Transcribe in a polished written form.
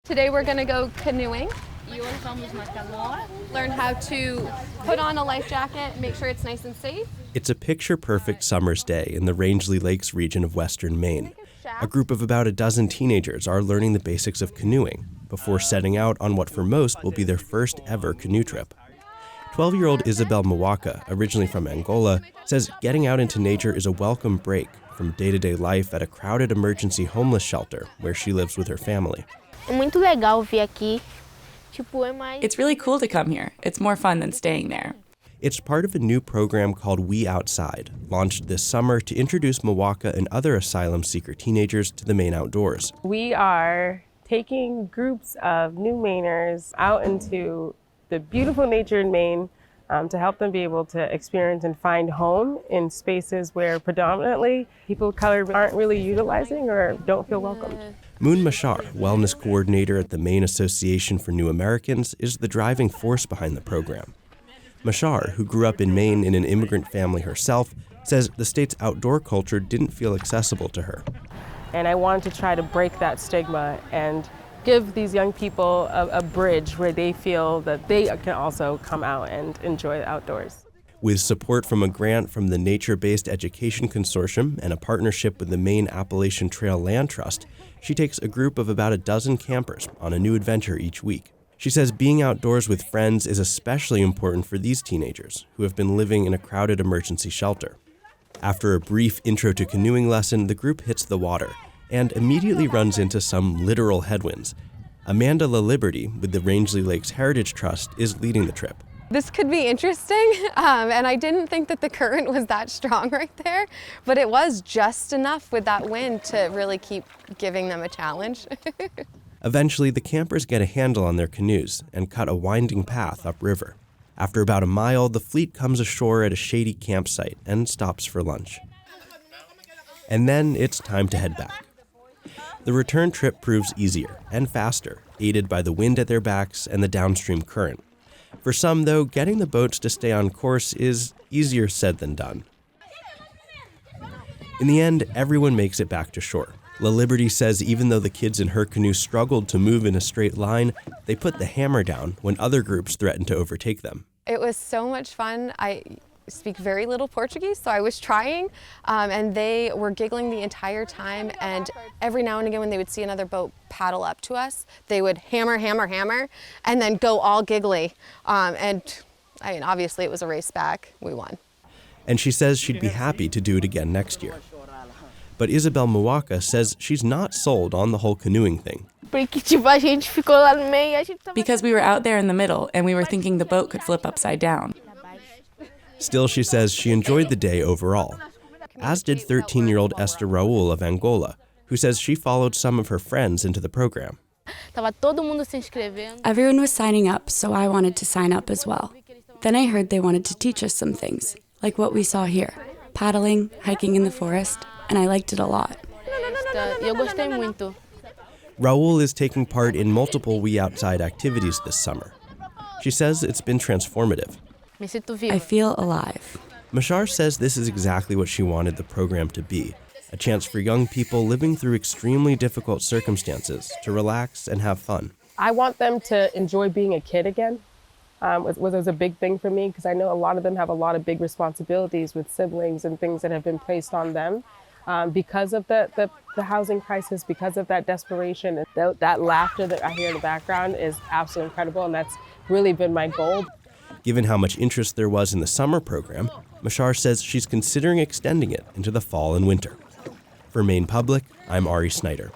Today we're gonna go canoeing. Learn how to put on a life jacket, make sure it's nice and safe. It's a picture-perfect summer's day in the Rangeley Lakes region of western Maine. A group of about a dozen teenagers are learning the basics of canoeing before setting out on what for most will be their first ever canoe trip. 12-year-old Isabel Mwaka, originally from Angola, says getting out into nature is a welcome break from day-to-day life at a crowded emergency homeless shelter where she lives with her family. It's really cool to come here. It's more fun than staying there. It's part of a new program called We Outside, launched this summer to introduce Mwaka and other asylum-seeker teenagers to the Maine Outdoors. We are taking groups of new Mainers out into the beautiful nature in Maine to help them be able to experience and find home in spaces where predominantly people of color aren't really utilizing or don't feel welcomed. Moon Machar, wellness coordinator at the Maine Association for New Americans, is the driving force behind the program. Machar, who grew up in Maine in an immigrant family herself, says the state's outdoor culture didn't feel accessible to her. And I wanted to try to break that stigma and give these young people a bridge where they feel that they can also come out and enjoy the outdoors. With support from a grant from the Nature Based Education Consortium and a partnership with the Maine Appalachian Trail Land Trust, she takes a group of about a dozen campers on a new adventure each week. She says being outdoors with friends is especially important for these teenagers who have been living in a crowded emergency shelter. After a brief intro to canoeing lesson, the group hits the water and immediately runs into some literal headwinds. Amanda LaLiberty with the Rangeley Lakes Heritage Trust is leading the trip. This could be interesting, and I didn't think that the current was that strong right there, but it was just enough with that wind to really keep giving them a challenge. Eventually, the campers get a handle on their canoes and cut a winding path upriver. After about a mile, the fleet comes ashore at a shady campsite and stops for lunch. And then it's time to head back. The return trip proves easier and faster, aided by the wind at their backs and the downstream current. For some, though, getting the boats to stay on course is easier said than done. In the end, everyone makes it back to shore. LaLiberty says even though the kids in her canoe struggled to move in a straight line, they put the hammer down when other groups threatened to overtake them. It was so much fun. I speak very little Portuguese, so I was trying, and they were giggling the entire time, and every now and again when they would see another boat paddle up to us, they would hammer, hammer, hammer, and then go all giggly. And I mean, obviously it was a race back. We won. And she says she'd be happy to do it again next year. But Isabel Mwaka says she's not sold on the whole canoeing thing. Because we were out there in the middle and we were thinking the boat could flip upside down. Still, she says she enjoyed the day overall, as did 13-year-old Esther Raul of Angola, who says she followed some of her friends into the program. Everyone was signing up, so I wanted to sign up as well. Then I heard they wanted to teach us some things, like what we saw here, paddling, hiking in the forest, and I liked it a lot. Raul is taking part in multiple We Outside activities this summer. She says it's been transformative. I feel alive. Machar says this is exactly what she wanted the program to be, a chance for young people living through extremely difficult circumstances to relax and have fun. I want them to enjoy being a kid again. Was a big thing for me because I know a lot of them have a lot of big responsibilities with siblings and things that have been placed on them because of the housing crisis, because of that desperation. That laughter that I hear in the background is absolutely incredible, and that's really been my goal. Given how much interest there was in the summer program, Machar says she's considering extending it into the fall and winter. For Maine Public, I'm Ari Snider.